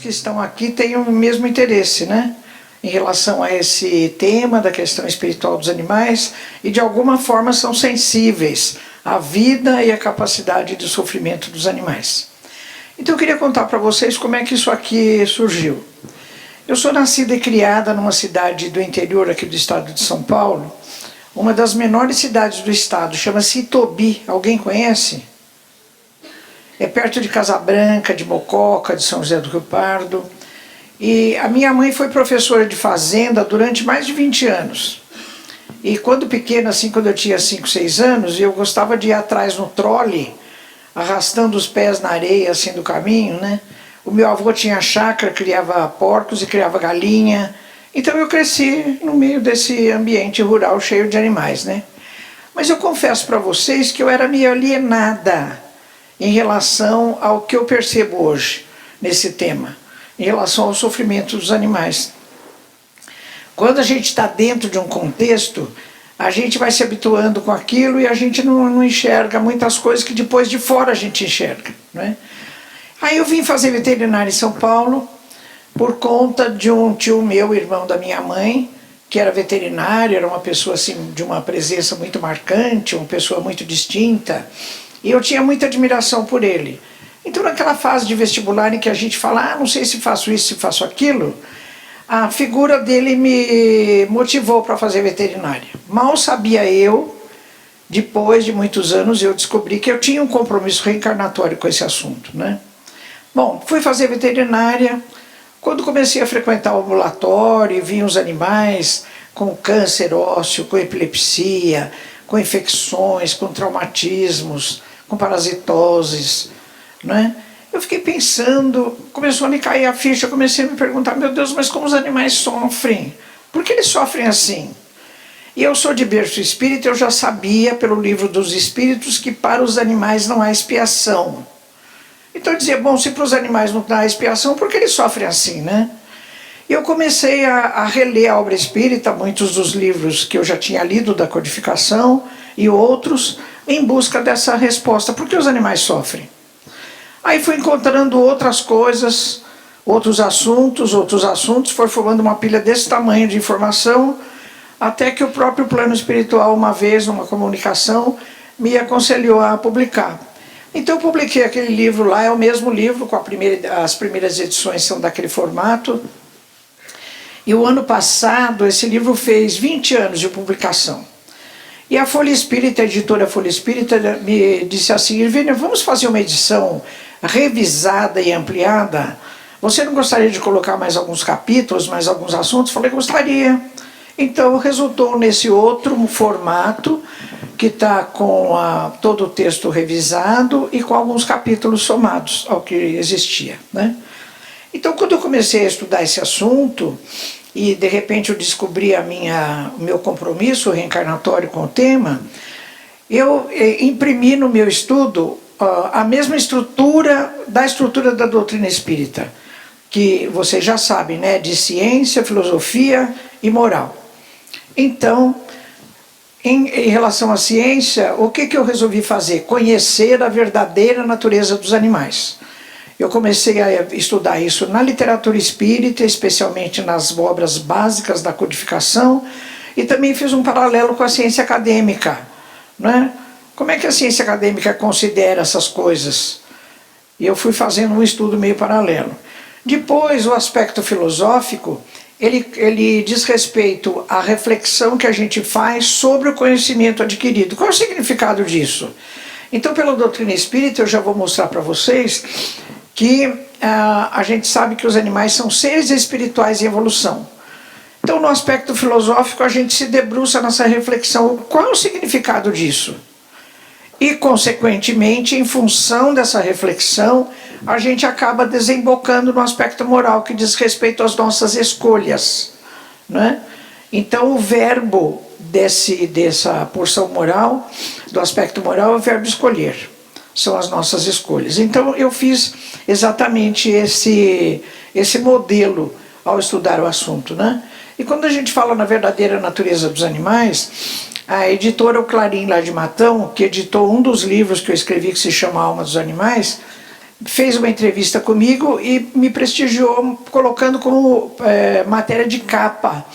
que estão aqui têm o mesmo interesse, né? Em relação a esse tema da questão espiritual dos animais e de alguma forma são sensíveis à vida e à capacidade de sofrimento dos animais. Então eu queria contar para vocês como é que isso aqui surgiu. Eu sou nascida e criada numa cidade do interior aqui do estado de São Paulo, uma das menores cidades do estado, chama-se Itobi. Alguém conhece? É perto de Casabranca, de Mococa, de São José do Rio Pardo. E a minha mãe foi professora de fazenda durante mais de 20 anos. E quando pequena, assim, quando eu tinha 5, 6 anos, eu gostava de ir atrás no trole, arrastando os pés na areia, assim, do caminho, né? O meu avô tinha chácara, criava porcos e criava galinha. Então eu cresci no meio desse ambiente rural cheio de animais, né? Mas eu confesso para vocês que eu era meio alienada em relação ao que eu percebo hoje nesse tema, em relação ao sofrimento dos animais. Quando a gente está dentro de um contexto, a gente vai se habituando com aquilo e a gente não enxerga muitas coisas que depois de fora a gente enxerga, né? Aí eu vim fazer veterinária em São Paulo por conta de um tio meu, irmão da minha mãe, que era veterinário, era uma pessoa assim de uma presença muito marcante, uma pessoa muito distinta, e eu tinha muita admiração por ele. Então naquela fase de vestibular em que a gente fala, não sei se faço isso, se faço aquilo, a figura dele me motivou para fazer veterinária. Mal sabia eu, depois de muitos anos, eu descobri que eu tinha um compromisso reencarnatório com esse assunto, né? Bom, fui fazer veterinária. Quando comecei a frequentar o ambulatório, vi os animais com câncer ósseo, com epilepsia, com infecções, com traumatismos, com parasitoses, né? Eu fiquei pensando, começou a me cair a ficha, comecei a me perguntar, meu Deus, mas como os animais sofrem? Por que eles sofrem assim? E eu sou de berço espírita, eu já sabia pelo livro dos espíritos que para os animais não há expiação. Então eu dizia, bom, se para os animais não dá expiação, por que eles sofrem assim, né? E eu comecei a reler a obra espírita, muitos dos livros que eu já tinha lido da codificação e outros, em busca dessa resposta, por que os animais sofrem? Aí fui encontrando outras coisas, outros assuntos, foi formando uma pilha desse tamanho de informação, até que o próprio plano espiritual, uma vez, numa comunicação, me aconselhou a publicar. Então eu publiquei aquele livro lá, é o mesmo livro, as primeiras edições são daquele formato. E o ano passado, esse livro fez 20 anos de publicação. E a Folha Espírita, a editora Folha Espírita, me disse assim, Irvênia, vamos fazer uma edição revisada e ampliada? Você não gostaria de colocar mais alguns capítulos, mais alguns assuntos? Falei que gostaria. Então resultou nesse outro formato, que está com todo o texto revisado e com alguns capítulos somados ao que existia, né? Então, quando eu comecei a estudar esse assunto, e de repente eu descobri o meu compromisso reencarnatório com o tema, eu imprimi no meu estudo a mesma estrutura da doutrina espírita, que vocês já sabem, né? De ciência, filosofia e moral. Então, em relação à ciência, o que eu resolvi fazer? Conhecer a verdadeira natureza dos animais. Eu comecei a estudar isso na literatura espírita, especialmente nas obras básicas da codificação, e também fiz um paralelo com a ciência acadêmica, né? Como é que a ciência acadêmica considera essas coisas? E eu fui fazendo um estudo meio paralelo. Depois, o aspecto filosófico, ele diz respeito à reflexão que a gente faz sobre o conhecimento adquirido. Qual é o significado disso? Então, pela doutrina espírita, eu já vou mostrar para vocês que a gente sabe que os animais são seres espirituais em evolução. Então, no aspecto filosófico, a gente se debruça nessa reflexão. Qual é o significado disso? E, consequentemente, em função dessa reflexão, a gente acaba desembocando no aspecto moral, que diz respeito às nossas escolhas, né? Então, o verbo dessa porção moral, do aspecto moral, é o verbo escolher. São as nossas escolhas. Então, eu fiz exatamente esse modelo ao estudar o assunto, né? E quando a gente fala na verdadeira natureza dos animais, a editora O Clarim, lá de Matão, que editou um dos livros que eu escrevi, que se chama Alma dos Animais, fez uma entrevista comigo e me prestigiou colocando como matéria de capa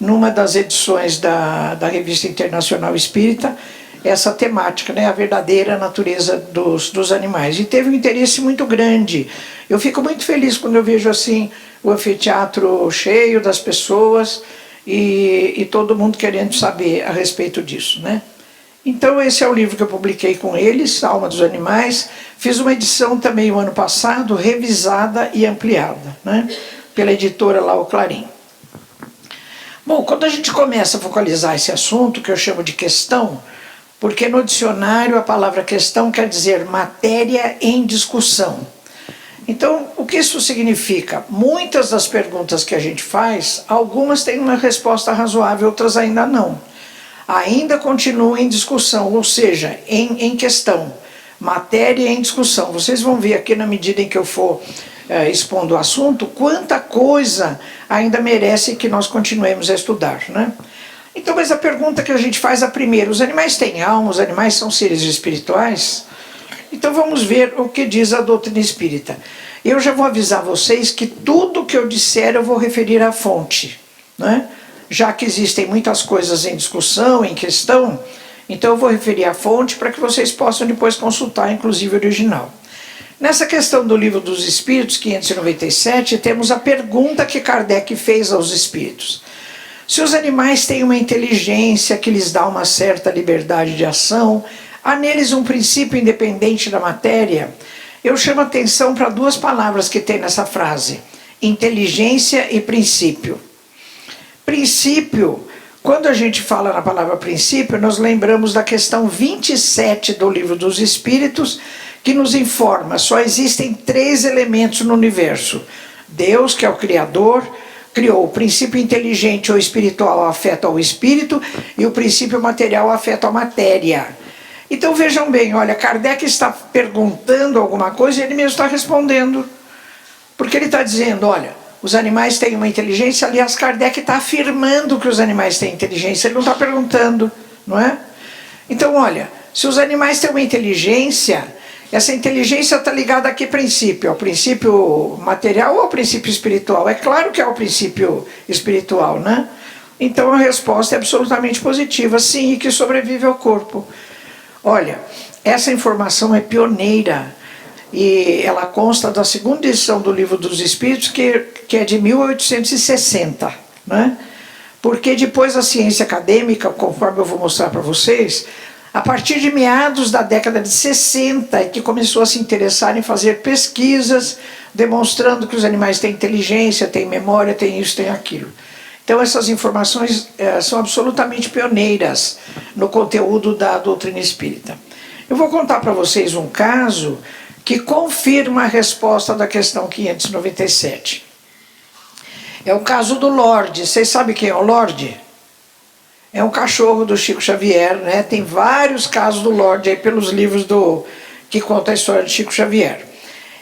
numa das edições da Revista Internacional Espírita essa temática, né, a verdadeira natureza dos animais. E teve um interesse muito grande. Eu fico muito feliz quando eu vejo assim o anfiteatro cheio das pessoas e todo mundo querendo saber a respeito disso, né? Então esse é o livro que eu publiquei com eles, Alma dos Animais. Fiz uma edição também o ano passado, revisada e ampliada, né, pela editora lá, o Clarim. Bom, quando a gente começa a focalizar esse assunto, que eu chamo de questão, porque no dicionário a palavra questão quer dizer matéria em discussão. Então, o que isso significa? Muitas das perguntas que a gente faz, algumas têm uma resposta razoável, outras ainda não. Ainda continuam em discussão, ou seja, em questão. Matéria em discussão. Vocês vão ver aqui, na medida em que eu for expondo o assunto, quanta coisa ainda merece que nós continuemos a estudar, né? Então, mas a pergunta que a gente faz, a primeira: os animais têm alma, os animais são seres espirituais? Então vamos ver o que diz a doutrina espírita. Eu já vou avisar vocês que tudo que eu disser eu vou referir à fonte, né? Já que existem muitas coisas em discussão, em questão, então eu vou referir à fonte para que vocês possam depois consultar, inclusive o original. Nessa questão do Livro dos Espíritos, 597, temos a pergunta que Kardec fez aos espíritos. Se os animais têm uma inteligência que lhes dá uma certa liberdade de ação, há neles um princípio independente da matéria? Eu chamo a atenção para duas palavras que tem nessa frase: inteligência e princípio. Princípio, quando a gente fala na palavra princípio, nós lembramos da questão 27 do Livro dos Espíritos, que nos informa: só existem 3 elementos no universo. Deus, que é o Criador, criou o princípio inteligente ou espiritual afeta ao espírito e o princípio material afeta a matéria. Então vejam bem, olha, Kardec está perguntando alguma coisa e ele mesmo está respondendo. Porque ele está dizendo, olha, os animais têm uma inteligência. Aliás, Kardec está afirmando que os animais têm inteligência, ele não está perguntando, não é? Então, olha, se os animais têm uma inteligência, essa inteligência está ligada a que princípio? Ao princípio material ou ao princípio espiritual? É claro que é ao princípio espiritual, né? Então a resposta é absolutamente positiva, sim, e que sobrevive ao corpo. Olha, essa informação é pioneira e ela consta da segunda edição do Livro dos Espíritos, que é de 1860, né? Porque depois a ciência acadêmica, conforme eu vou mostrar para vocês, a partir de meados da década de 60, é que começou a se interessar em fazer pesquisas demonstrando que os animais têm inteligência, têm memória, têm isso, têm aquilo. Então essas informações são absolutamente pioneiras no conteúdo da doutrina espírita. Eu vou contar para vocês um caso que confirma a resposta da questão 597. É o caso do Lorde. Vocês sabem quem é o Lorde? É um cachorro do Chico Xavier, né? Tem vários casos do Lorde aí pelos livros que contam a história de Chico Xavier.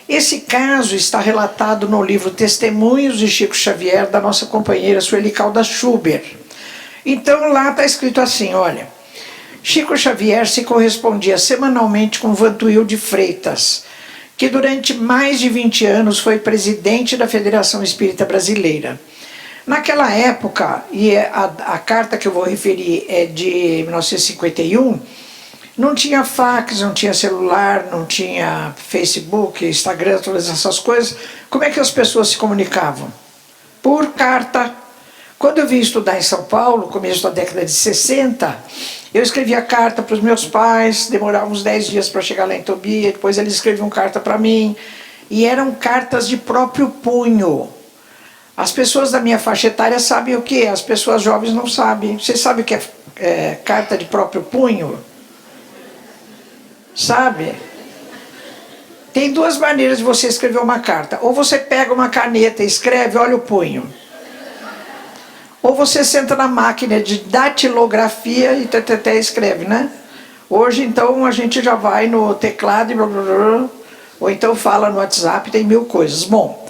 Esse caso está relatado no livro Testemunhos de Chico Xavier, da nossa companheira Sueli Caldas Schuber. Então lá está escrito assim, olha: Chico Xavier se correspondia semanalmente com Vantuil de Freitas, que durante mais de 20 anos foi presidente da Federação Espírita Brasileira. Naquela época, e a carta que eu vou referir é de 1951, não tinha fax, não tinha celular, não tinha Facebook, Instagram, todas essas coisas. Como é que as pessoas se comunicavam? Por carta. Quando eu vim estudar em São Paulo, começo da década de 60, eu escrevia carta para os meus pais, demorava uns 10 dias para chegar lá em Tobia, depois eles escreviam carta para mim, e eram cartas de próprio punho. As pessoas da minha faixa etária sabem o que é, as pessoas jovens não sabem. Vocês sabem o que é carta de próprio punho? Sabe? Tem duas maneiras de você escrever uma carta. Ou você pega uma caneta e escreve, olha o punho. Ou você senta na máquina de datilografia e escreve, né? Hoje, então, a gente já vai no teclado e blá, blá, blá, ou então fala no WhatsApp, tem 1000 coisas. Bom,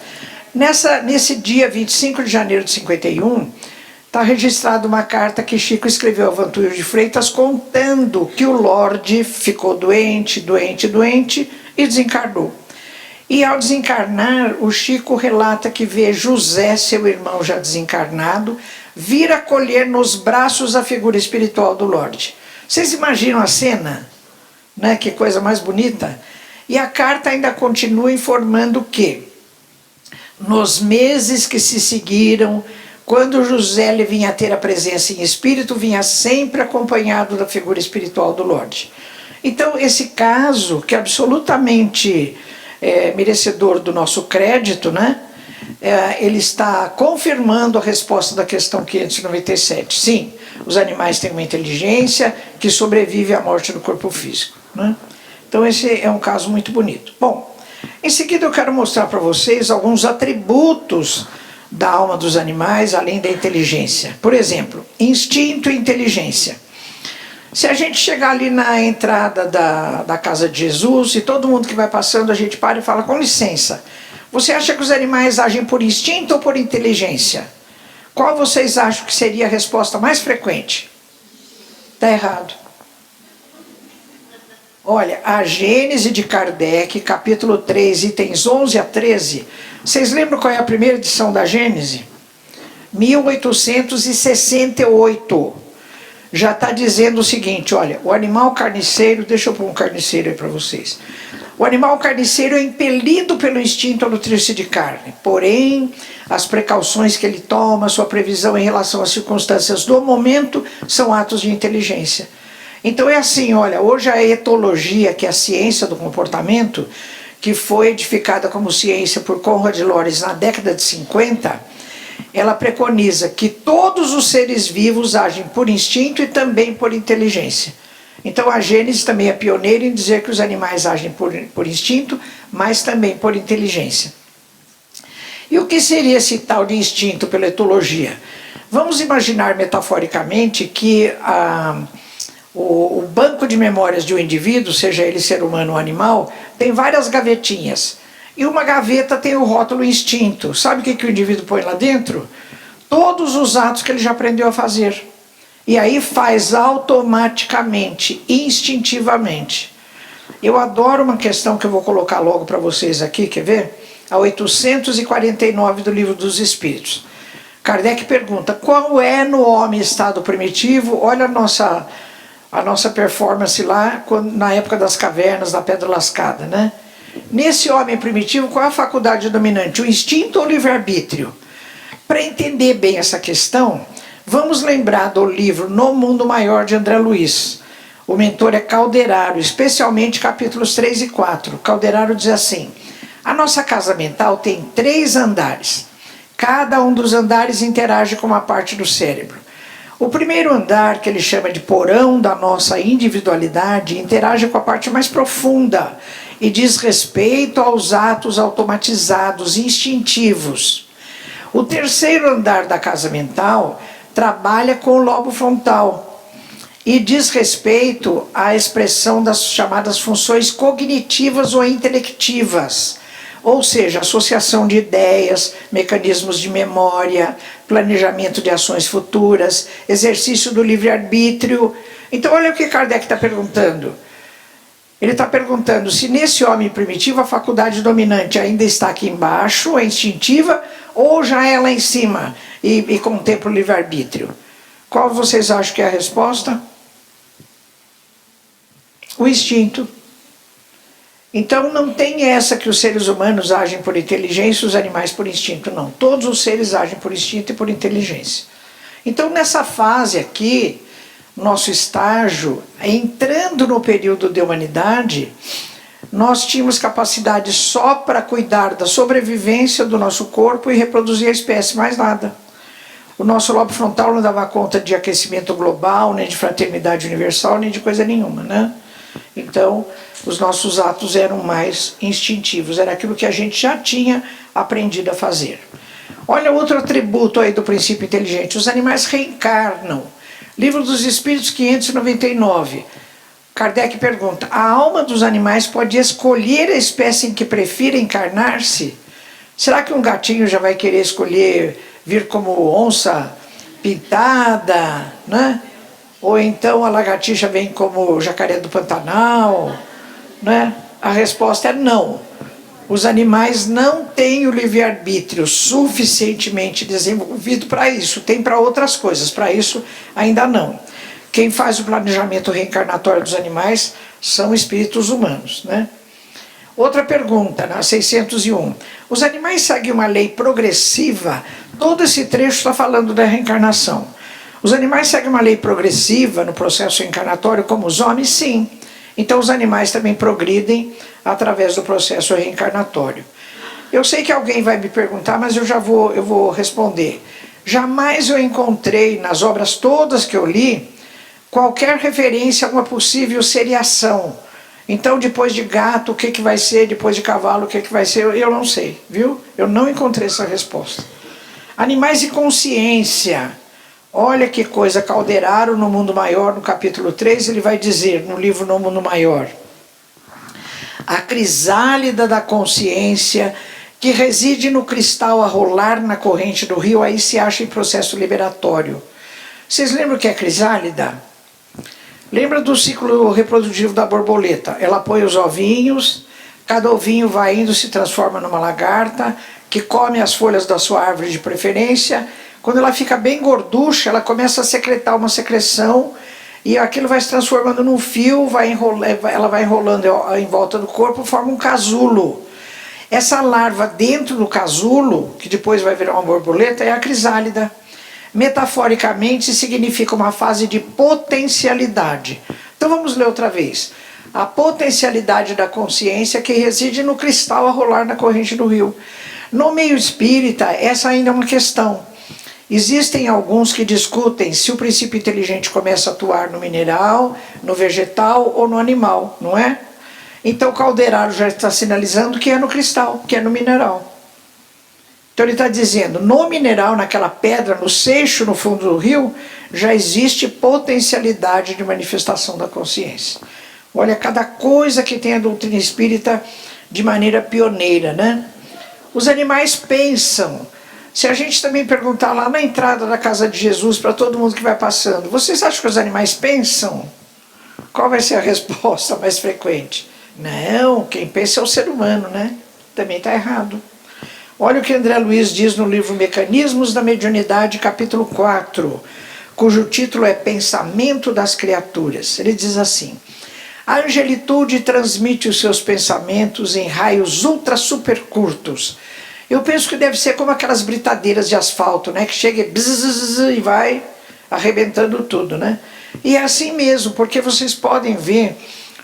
nesse dia 25 de janeiro de 51, está registrada uma carta que Chico escreveu a Vantuil de Freitas contando que o Lorde ficou doente e desencarnou. E ao desencarnar, o Chico relata que vê José, seu irmão já desencarnado, vir acolher nos braços a figura espiritual do Lorde. Vocês imaginam a cena? Né? Que coisa mais bonita. E a carta ainda continua informando que, nos meses que se seguiram, quando José lhe vinha a ter a presença em espírito, vinha sempre acompanhado da figura espiritual do Lorde. Então, esse caso, que é absolutamente merecedor do nosso crédito, né? Ele está confirmando a resposta da questão 597. Sim, os animais têm uma inteligência que sobrevive à morte do corpo físico, né? Então, esse é um caso muito bonito. Bom, em seguida eu quero mostrar para vocês alguns atributos da alma dos animais, além da inteligência. Por exemplo, instinto e inteligência. Se a gente chegar ali na entrada da casa de Jesus, e todo mundo que vai passando, a gente para e fala, com licença, você acha que os animais agem por instinto ou por inteligência? Qual vocês acham que seria a resposta mais frequente? Está errado. Olha, a Gênese de Kardec, capítulo 3, itens 11 a 13, vocês lembram qual é a primeira edição da Gênese? 1868. Já está dizendo o seguinte, olha, o animal carniceiro, deixa eu pôr um carniceiro aí para vocês. O animal carniceiro é impelido pelo instinto a nutrir-se de carne, porém, as precauções que ele toma, sua previsão em relação às circunstâncias do momento, são atos de inteligência. Então é assim, olha, hoje a etologia, que é a ciência do comportamento, que foi edificada como ciência por Konrad Lorenz na década de 50, ela preconiza que todos os seres vivos agem por instinto e também por inteligência. Então a Gênese também é pioneira em dizer que os animais agem por instinto, mas também por inteligência. E o que seria esse tal de instinto pela etologia? Vamos imaginar metaforicamente que o banco de memórias de um indivíduo, seja ele ser humano ou animal, tem várias gavetinhas. E uma gaveta tem o rótulo instinto. Sabe o que o indivíduo põe lá dentro? Todos os atos que ele já aprendeu a fazer. E aí faz automaticamente, instintivamente. Eu adoro uma questão que eu vou colocar logo para vocês aqui, quer ver? A 849 do Livro dos Espíritos. Kardec pergunta, qual é no homem estado primitivo? Olha a nossa performance lá, na época das cavernas, da Pedra Lascada, né? Nesse homem primitivo, qual é a faculdade dominante? O instinto ou o livre-arbítrio? Para entender bem essa questão, vamos lembrar do livro No Mundo Maior, de André Luiz. O mentor é Calderaro, especialmente capítulos 3 e 4. Calderaro diz assim, a nossa casa mental tem 3 andares. Cada um dos andares interage com uma parte do cérebro. O primeiro andar, que ele chama de porão da nossa individualidade, interage com a parte mais profunda e diz respeito aos atos automatizados, instintivos. O terceiro andar da casa mental trabalha com o lobo frontal e diz respeito à expressão das chamadas funções cognitivas ou intelectivas, ou seja, associação de ideias, mecanismos de memória, planejamento de ações futuras, exercício do livre-arbítrio. Então olha o que Kardec está perguntando. Ele está perguntando se nesse homem primitivo a faculdade dominante ainda está aqui embaixo, é instintiva, ou já é lá em cima e contempla o livre-arbítrio. Qual vocês acham que é a resposta? O instinto. Então não tem essa que os seres humanos agem por inteligência e os animais por instinto, não. Todos os seres agem por instinto e por inteligência. Então nessa fase aqui, nosso estágio, entrando no período de humanidade, nós tínhamos capacidade só para cuidar da sobrevivência do nosso corpo e reproduzir a espécie, mais nada. O nosso lobo frontal não dava conta de aquecimento global, nem de fraternidade universal, nem de coisa nenhuma, né? Então, os nossos atos eram mais instintivos, era aquilo que a gente já tinha aprendido a fazer. Olha outro atributo aí do princípio inteligente, os animais reencarnam. Livro dos Espíritos 599. Kardec pergunta, a alma dos animais pode escolher a espécie em que prefira encarnar-se? Será que um gatinho já vai querer escolher vir como onça pintada, né? Ou então a lagartixa vem como jacaré do Pantanal, né? A resposta é não. Os animais não têm o livre-arbítrio suficientemente desenvolvido para isso. Tem para outras coisas, para isso ainda não. Quem faz o planejamento reencarnatório dos animais são espíritos humanos, né? Outra pergunta, na 601. Os animais seguem uma lei progressiva? Todo esse trecho está falando da reencarnação. Os animais seguem uma lei progressiva no processo reencarnatório como os homens? Sim. Então os animais também progridem através do processo reencarnatório. Eu sei que alguém vai me perguntar, mas eu vou responder. Jamais eu encontrei nas obras todas que eu li qualquer referência a uma possível seriação. Então, depois de gato, o que vai ser? Depois de cavalo, o que vai ser? Eu não sei, viu? Eu não encontrei essa resposta. Animais e consciência. Olha que coisa, Calderaro no Mundo Maior, no capítulo 3, ele vai dizer, no livro No Mundo Maior, a crisálida da consciência que reside no cristal a rolar na corrente do rio, aí se acha em processo liberatório. Vocês lembram o que é crisálida? Lembra do ciclo reprodutivo da borboleta? Ela põe os ovinhos, cada ovinho vai indo, se transforma numa lagarta, que come as folhas da sua árvore de preferência. Quando ela fica bem gorducha, ela começa a secretar uma secreção, e aquilo vai se transformando num fio, ela vai enrolando em volta do corpo, forma um casulo. Essa larva dentro do casulo, que depois vai virar uma borboleta, é a crisálida. Metaforicamente significa uma fase de potencialidade. Então vamos ler outra vez. A potencialidade da consciência que reside no cristal a rolar na corrente do rio. No meio espírita, essa ainda é uma questão. Existem alguns que discutem se o princípio inteligente começa a atuar no mineral, no vegetal ou no animal, não é? Então Calderaro já está sinalizando que é no cristal, que é no mineral. Então ele está dizendo, no mineral, naquela pedra, no seixo, no fundo do rio, já existe potencialidade de manifestação da consciência. Olha, cada coisa que tem a doutrina espírita de maneira pioneira, né? Os animais pensam. Se a gente também perguntar lá na entrada da casa de Jesus, para todo mundo que vai passando, vocês acham que os animais pensam? Qual vai ser a resposta mais frequente? Não, quem pensa é o ser humano, né? Também está errado. Olha o que André Luiz diz no livro Mecanismos da Mediunidade, capítulo 4, cujo título é Pensamento das Criaturas. Ele diz assim, a angelitude transmite os seus pensamentos em raios ultra super curtos. Eu penso que deve ser como aquelas britadeiras de asfalto, né? Que chega e vai arrebentando tudo, né? E é assim mesmo, porque vocês podem ver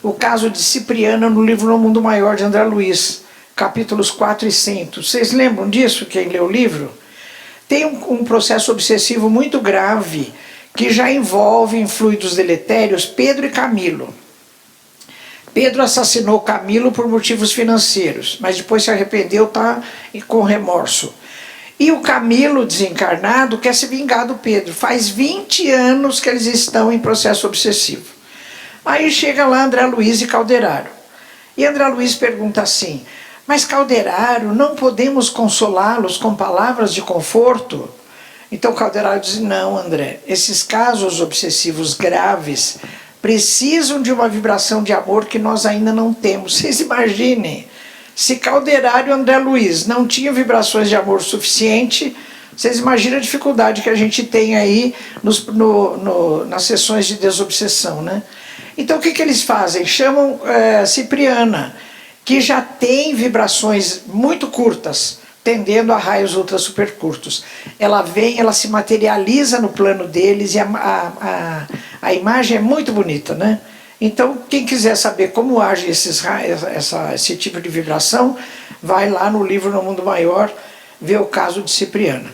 o caso de Cipriana no livro No Mundo Maior de André Luiz, capítulos 4 e 5. Vocês lembram disso, quem lê o livro? Tem um processo obsessivo muito grave que já envolve em fluidos deletérios Pedro e Camilo. Pedro assassinou Camilo por motivos financeiros, mas depois se arrependeu, está com remorso. E o Camilo, desencarnado, quer se vingar do Pedro. Faz 20 anos que eles estão em processo obsessivo. Aí chega lá André Luiz e Calderaro. E André Luiz pergunta assim, mas Calderaro, não podemos consolá-los com palavras de conforto? Então Calderaro diz, não André, esses casos obsessivos graves precisam de uma vibração de amor que nós ainda não temos. Vocês imaginem, se Calderaro e André Luiz não tinham vibrações de amor suficiente, vocês imaginam a dificuldade que a gente tem aí nas sessões de desobsessão, né? Então o que eles fazem? Chamam Cipriana, que já tem vibrações muito curtas, tendendo a raios ultra super curtos. Ela vem, ela se materializa no plano deles e a imagem é muito bonita, né? Então, quem quiser saber como age esse tipo de vibração, vai lá no livro No Mundo Maior, ver o caso de Cipriana.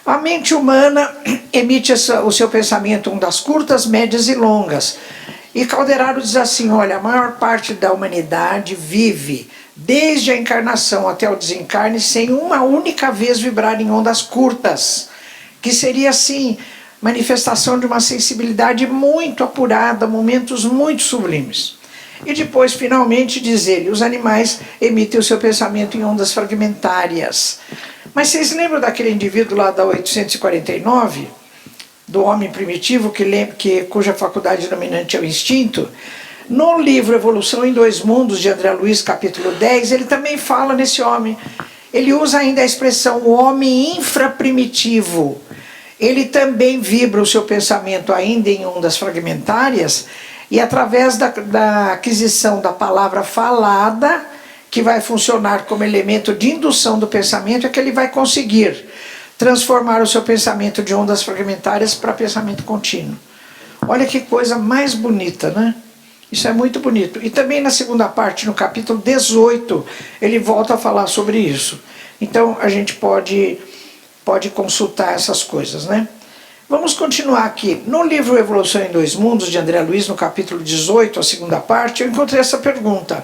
A mente humana emite o seu pensamento em ondas curtas, médias e longas. E Calderaro diz assim, olha, a maior parte da humanidade vive desde a encarnação até o desencarne, sem uma única vez vibrar em ondas curtas, que seria assim, manifestação de uma sensibilidade muito apurada, momentos muito sublimes. E depois, finalmente, diz ele, os animais emitem o seu pensamento em ondas fragmentárias. Mas vocês lembram daquele indivíduo lá da 849, do homem primitivo, cuja faculdade dominante é o instinto? No livro Evolução em Dois Mundos, de André Luiz, capítulo 10, ele também fala nesse homem. Ele usa ainda a expressão o homem infraprimitivo. Ele também vibra o seu pensamento ainda em ondas fragmentárias e através da aquisição da palavra falada, que vai funcionar como elemento de indução do pensamento, é que ele vai conseguir transformar o seu pensamento de ondas fragmentárias para pensamento contínuo. Olha que coisa mais bonita, né? Isso é muito bonito. E também na segunda parte, no capítulo 18, ele volta a falar sobre isso. Então a gente pode consultar essas coisas, né? Vamos continuar aqui. No livro Evolução em Dois Mundos, de André Luiz, no capítulo 18, a segunda parte, eu encontrei essa pergunta.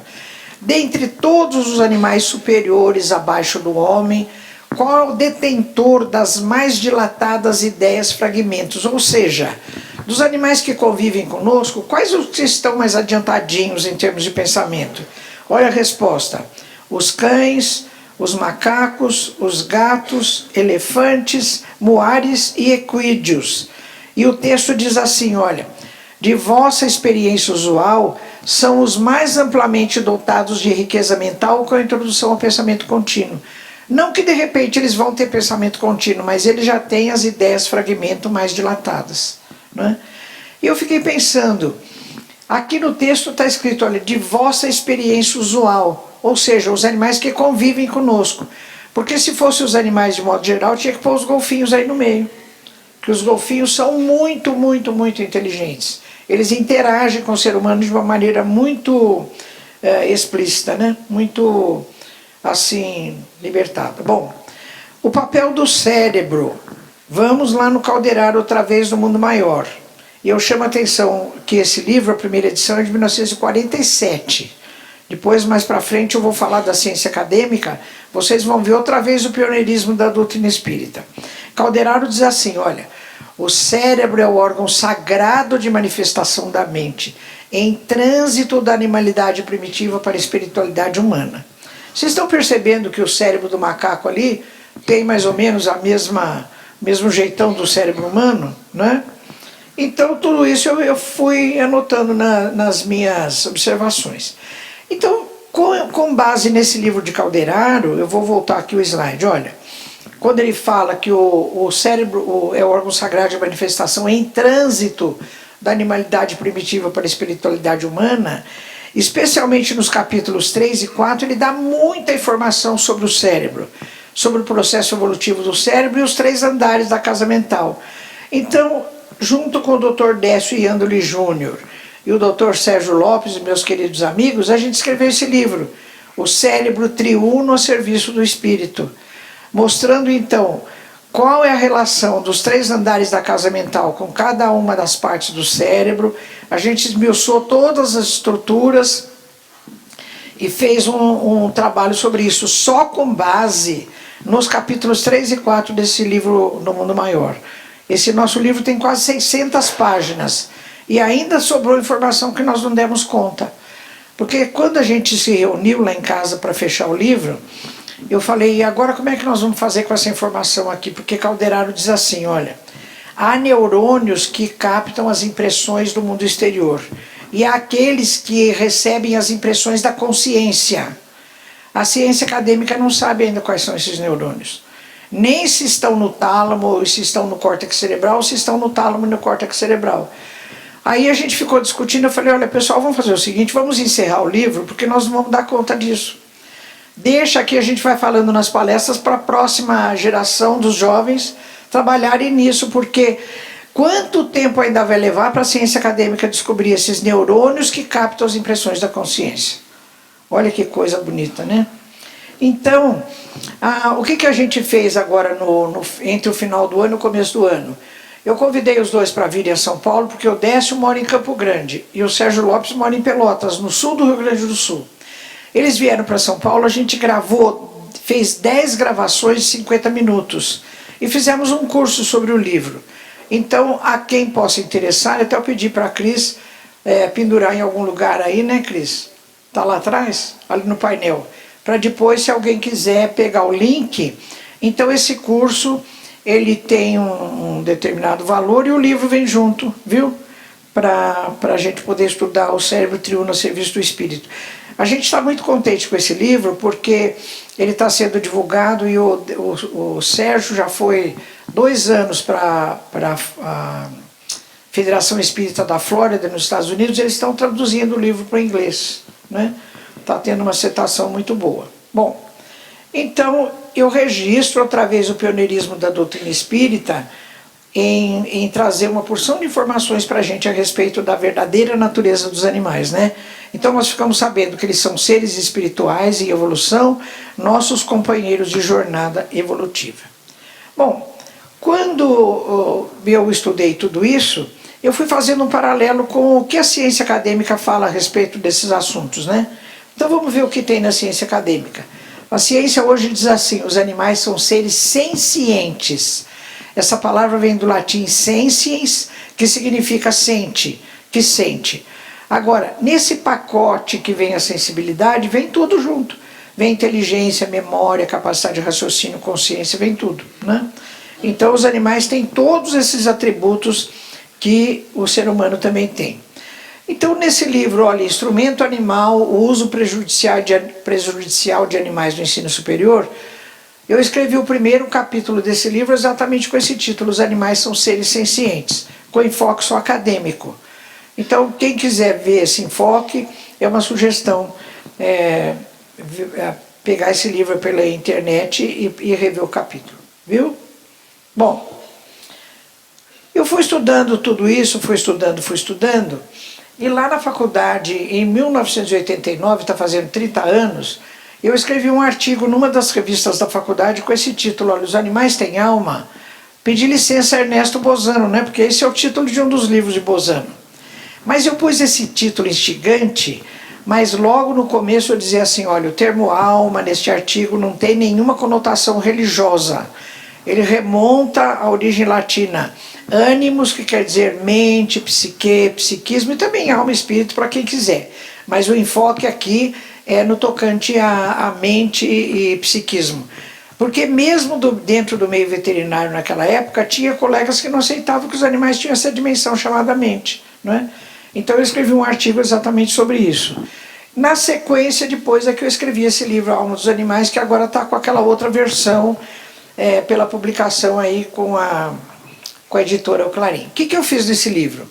Dentre todos os animais superiores abaixo do homem, qual é o detentor das mais dilatadas ideias fragmentos? Ou seja, dos animais que convivem conosco, quais os que estão mais adiantadinhos em termos de pensamento? Olha a resposta. Os cães, os macacos, os gatos, elefantes, muares e equídeos. E o texto diz assim, olha, de vossa experiência usual, são os mais amplamente dotados de riqueza mental com a introdução ao pensamento contínuo. Não que de repente eles vão ter pensamento contínuo, mas eles já têm as ideias fragmento mais dilatadas, né? E eu fiquei pensando, aqui no texto está escrito, olha, de vossa experiência usual, ou seja, os animais que convivem conosco. Porque se fossem os animais de modo geral, tinha que pôr os golfinhos aí no meio. Porque os golfinhos são muito, muito, muito inteligentes. Eles interagem com o ser humano de uma maneira muito explícita, né? Muito, assim, libertada. Bom, o papel do cérebro. Vamos lá no Calderaro outra vez no Mundo Maior. E eu chamo a atenção que esse livro, a primeira edição, é de 1947. Depois, mais para frente, eu vou falar da ciência acadêmica. Vocês vão ver outra vez o pioneirismo da doutrina espírita. Calderaro diz assim, olha, o cérebro é o órgão sagrado de manifestação da mente, em trânsito da animalidade primitiva para a espiritualidade humana. Vocês estão percebendo que o cérebro do macaco ali tem mais ou menos a mesmo jeitão do cérebro humano, né? Então, tudo isso eu fui anotando nas minhas observações. Então, com base nesse livro de Calderaro, eu vou voltar aqui o slide, olha. Quando ele fala que o cérebro é o órgão sagrado de manifestação em trânsito da animalidade primitiva para a espiritualidade humana, especialmente nos capítulos 3 e 4, ele dá muita informação sobre o cérebro, sobre o processo evolutivo do cérebro e os 3 andares da casa mental. Então, junto com o Dr. Décio Iandoli Júnior e o Dr. Sérgio Lopes, meus queridos amigos, a gente escreveu esse livro, O Cérebro Triuno a Serviço do Espírito, mostrando então qual é a relação dos 3 andares da casa mental com cada uma das partes do cérebro. A gente esmiuçou todas as estruturas e fez um trabalho sobre isso, só com base nos capítulos 3 e 4 desse livro No Mundo Maior. Esse nosso livro tem quase 600 páginas e ainda sobrou informação que nós não demos conta. Porque quando a gente se reuniu lá em casa para fechar o livro, eu falei, e agora como é que nós vamos fazer com essa informação aqui? Porque Calderaro diz assim, olha, há neurônios que captam as impressões do mundo exterior e há aqueles que recebem as impressões da consciência. A ciência acadêmica não sabe ainda quais são esses neurônios. Nem se estão no tálamo, ou se estão no córtex cerebral, ou se estão no tálamo e no córtex cerebral. Aí a gente ficou discutindo, eu falei, olha pessoal, vamos fazer o seguinte, vamos encerrar o livro, porque nós não vamos dar conta disso. Deixa aqui, a gente vai falando nas palestras para a próxima geração dos jovens trabalharem nisso, porque quanto tempo ainda vai levar para a ciência acadêmica descobrir esses neurônios que captam as impressões da consciência? Olha que coisa bonita, né? Então, o que a gente fez agora entre o final do ano e o começo do ano? Eu convidei os dois para virem a São Paulo, porque o Décio mora em Campo Grande e o Sérgio Lopes mora em Pelotas, no sul do Rio Grande do Sul. Eles vieram para São Paulo, a gente gravou, fez 10 gravações de 50 minutos e fizemos um curso sobre o livro. Então, a quem possa interessar, até eu pedi para a Cris pendurar em algum lugar aí, né, Cris? Está lá atrás, ali no painel. Para depois, se alguém quiser pegar o link. Então, esse curso, ele tem um determinado valor e o livro vem junto, viu? para a gente poder estudar o cérebro triuno a serviço do espírito. A gente está muito contente com esse livro porque ele está sendo divulgado e o Sérgio já foi 2 anos para a Federação Espírita da Flórida, nos Estados Unidos. Eles estão traduzindo o livro para o inglês, né? Está tendo uma aceitação muito boa. Bom, então eu registro outra vez o pioneirismo da doutrina espírita em trazer uma porção de informações para a gente a respeito da verdadeira natureza dos animais, né? Então nós ficamos sabendo que eles são seres espirituais em evolução, nossos companheiros de jornada evolutiva. Bom, quando eu estudei tudo isso, eu fui fazendo um paralelo com o que a ciência acadêmica fala a respeito desses assuntos, né? Então vamos ver o que tem na ciência acadêmica. A ciência hoje diz assim: os animais são seres sencientes. Essa palavra vem do latim sensiens, que significa sente, que sente. Agora, nesse pacote que vem a sensibilidade, vem tudo junto. Vem inteligência, memória, capacidade de raciocínio, consciência, vem tudo, né? Então os animais têm todos esses atributos que o ser humano também tem. Então nesse livro, olha, Instrumento Animal, o uso prejudicial de animais no ensino superior, eu escrevi o primeiro capítulo desse livro exatamente com esse título: Os animais são seres sencientes, com enfoque só acadêmico. Então, quem quiser ver esse enfoque, é uma sugestão pegar esse livro pela internet e rever o capítulo, viu? Bom, eu fui estudando tudo isso, fui estudando, e lá na faculdade, em 1989, está fazendo 30 anos, eu escrevi um artigo numa das revistas da faculdade com esse título: olha, os animais têm alma? Pedi licença a Ernesto Bozano, né? Porque esse é o título de um dos livros de Bozano. Mas eu pus esse título instigante, mas logo no começo eu dizia assim: olha, o termo alma neste artigo não tem nenhuma conotação religiosa. Ele remonta à origem latina animus, que quer dizer mente, psique, psiquismo, e também alma e espírito para quem quiser. Mas o enfoque aqui é no tocante à mente e psiquismo. Porque mesmo dentro do meio veterinário naquela época, tinha colegas que não aceitavam que os animais tinham essa dimensão chamada mente, não é? Então eu escrevi um artigo exatamente sobre isso. Na sequência, depois é que eu escrevi esse livro, Alma dos Animais, que agora está com aquela outra versão, pela publicação aí com a editora Clarim. O que eu fiz nesse livro?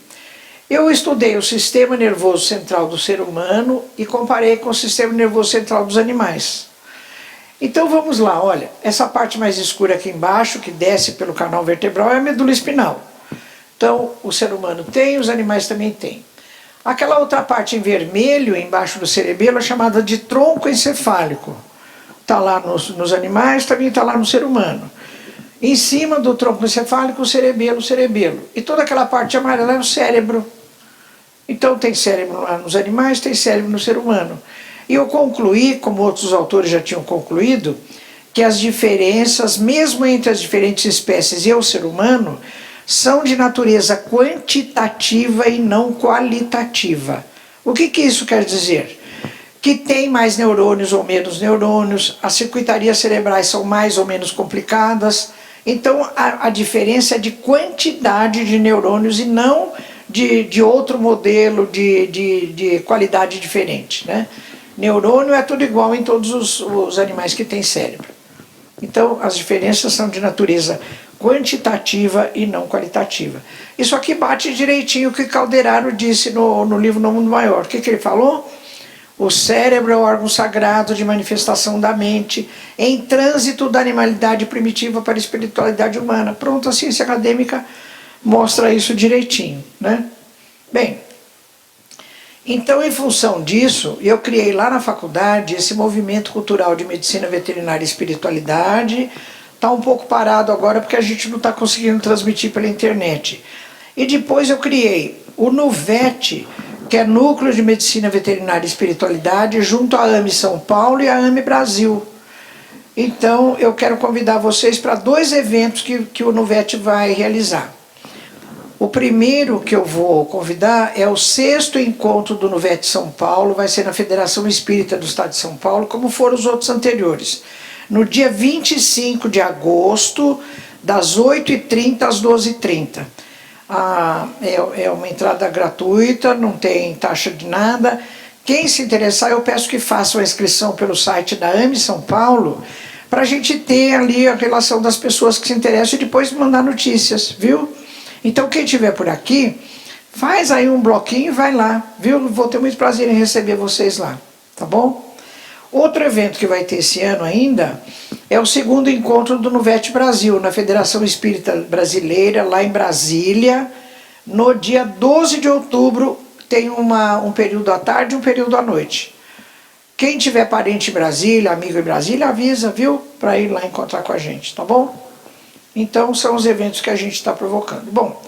Eu estudei o sistema nervoso central do ser humano e comparei com o sistema nervoso central dos animais. Então vamos lá, olha, essa parte mais escura aqui embaixo, que desce pelo canal vertebral, é a medula espinal. Então o ser humano tem, os animais também têm. Aquela outra parte em vermelho, embaixo do cerebelo, é chamada de tronco encefálico. Está lá nos animais, também está lá no ser humano. Em cima do tronco encefálico, o cerebelo. E toda aquela parte amarela é o cérebro. Então tem cérebro lá nos animais, tem cérebro no ser humano. E eu concluí, como outros autores já tinham concluído, que as diferenças, mesmo entre as diferentes espécies e o ser humano, são de natureza quantitativa e não qualitativa. O que isso quer dizer? Que tem mais neurônios ou menos neurônios, as circuitarias cerebrais são mais ou menos complicadas. Então a diferença é de quantidade de neurônios e não de outro modelo de qualidade diferente, né? Neurônio é tudo igual em todos os animais que têm cérebro. Então as diferenças são de natureza quantitativa e não qualitativa. Isso aqui bate direitinho o que Calderaro disse no livro No Mundo Maior. O que ele falou? O cérebro é o órgão sagrado de manifestação da mente, em trânsito da animalidade primitiva para a espiritualidade humana. Pronto, a ciência acadêmica mostra isso direitinho, né? Bem, então em função disso, eu criei lá na faculdade esse movimento cultural de medicina veterinária e espiritualidade. Está um pouco parado agora porque a gente não está conseguindo transmitir pela internet. E depois eu criei o NUVET, que é Núcleo de Medicina Veterinária e Espiritualidade, junto à AME São Paulo e à AME Brasil. Então eu quero convidar vocês para 2 eventos que o NUVET vai realizar. O primeiro que eu vou convidar é o 6º encontro do NUVET São Paulo, vai ser na Federação Espírita do Estado de São Paulo, como foram os outros anteriores. No dia 25 de agosto, das 8h30 às 12h30. É uma entrada gratuita, não tem taxa de nada. Quem se interessar, eu peço que façam a inscrição pelo site da AME São Paulo, para a gente ter ali a relação das pessoas que se interessam e depois mandar notícias, viu? Então, quem estiver por aqui, faz aí um bloquinho e vai lá, viu? Vou ter muito prazer em receber vocês lá, tá bom? Outro evento que vai ter esse ano ainda é o segundo encontro do Nuvete Brasil, na Federação Espírita Brasileira, lá em Brasília, no dia 12 de outubro, tem um período à tarde e um período à noite. Quem tiver parente em Brasília, amigo em Brasília, avisa, viu? Para ir lá encontrar com a gente, tá bom? Então, são os eventos que a gente está provocando. Bom,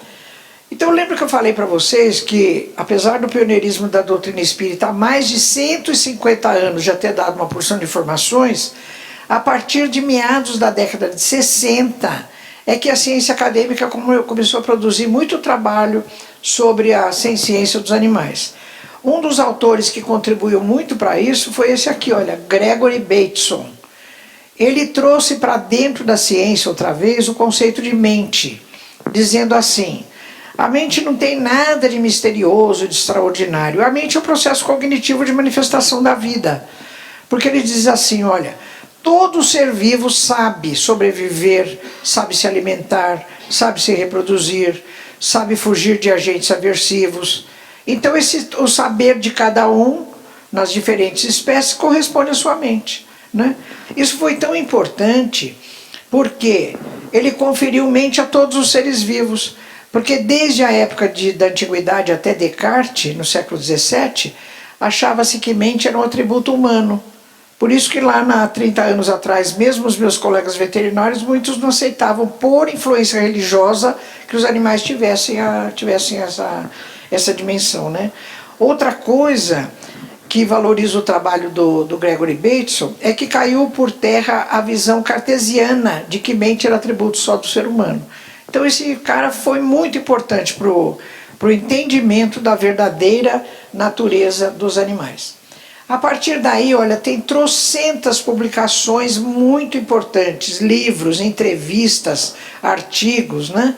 então lembra que eu falei para vocês que, apesar do pioneirismo da doutrina espírita há mais de 150 anos já ter dado uma porção de informações, a partir de meados da década de 60 é que a ciência acadêmica começou a produzir muito trabalho sobre a ciência dos animais. Um dos autores que contribuiu muito para isso foi esse aqui, olha, Gregory Bateson. Ele trouxe para dentro da ciência, outra vez, o conceito de mente, dizendo assim: a mente não tem nada de misterioso, de extraordinário. A mente é um processo cognitivo de manifestação da vida. Porque ele diz assim, olha, todo ser vivo sabe sobreviver, sabe se alimentar, sabe se reproduzir, sabe fugir de agentes aversivos. Então, o saber de cada um, nas diferentes espécies, corresponde à sua mente, né? Isso foi tão importante porque ele conferiu mente a todos os seres vivos. Porque desde a época da antiguidade até Descartes, no século XVII, achava-se que mente era um atributo humano. Por isso que lá há 30 anos atrás, mesmo os meus colegas veterinários, muitos não aceitavam, por influência religiosa, que os animais tivessem essa dimensão, né? Outra coisa que valoriza o trabalho do Gregory Bateson é que caiu por terra a visão cartesiana de que mente era atributo só do ser humano. Então esse cara foi muito importante para o entendimento da verdadeira natureza dos animais. A partir daí, olha, tem trocentas publicações muito importantes, livros, entrevistas, artigos, né?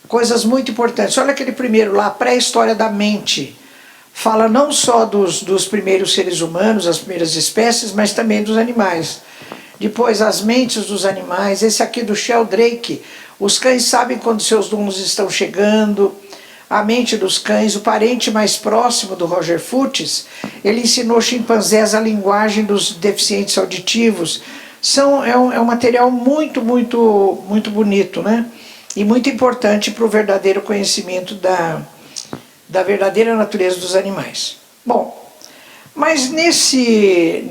Coisas muito importantes. Olha aquele primeiro lá, Pré-História da Mente. Fala não só dos primeiros seres humanos, as primeiras espécies, mas também dos animais. Depois, as mentes dos animais. Esse aqui do Sheldrake, os cães sabem quando seus donos estão chegando. A mente dos cães, o parente mais próximo do Roger Fuchs, ele ensinou chimpanzés a linguagem dos deficientes auditivos. É um material muito, muito, muito bonito, né? E muito importante para o verdadeiro conhecimento da verdadeira natureza dos animais. Bom, mas nesse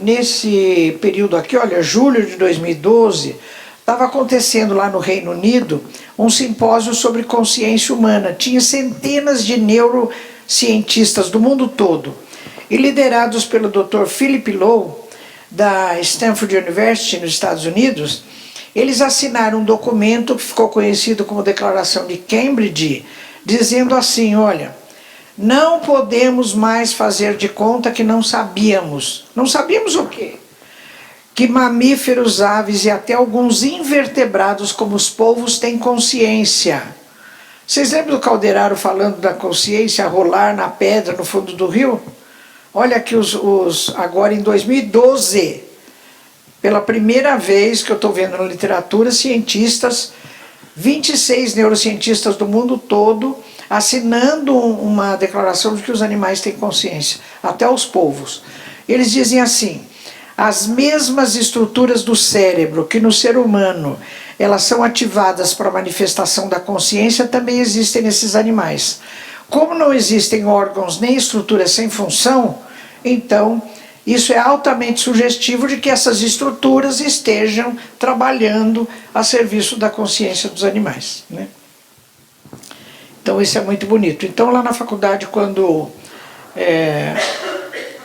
período aqui, olha, julho de 2012, estava acontecendo lá no Reino Unido um simpósio sobre consciência humana. Tinha centenas de neurocientistas do mundo todo, e liderados pelo Dr. Philip Lowe, da Stanford University, nos Estados Unidos. Eles assinaram um documento que ficou conhecido como Declaração de Cambridge, dizendo assim, olha, não podemos mais fazer de conta que não sabíamos. Não sabíamos o quê? Que mamíferos, aves e até alguns invertebrados, como os polvos, têm consciência. Vocês lembram do Calderaro falando da consciência rolar na pedra no fundo do rio? Olha aqui agora em 2012, pela primeira vez que eu estou vendo na literatura, cientistas, 26 neurocientistas do mundo todo, assinando uma declaração de que os animais têm consciência, até os polvos. Eles dizem assim: as mesmas estruturas do cérebro que no ser humano elas são ativadas para a manifestação da consciência, também existem nesses animais. Como não existem órgãos nem estruturas sem função, então isso é altamente sugestivo de que essas estruturas estejam trabalhando a serviço da consciência dos animais, né? Então isso é muito bonito. Então lá na faculdade, quando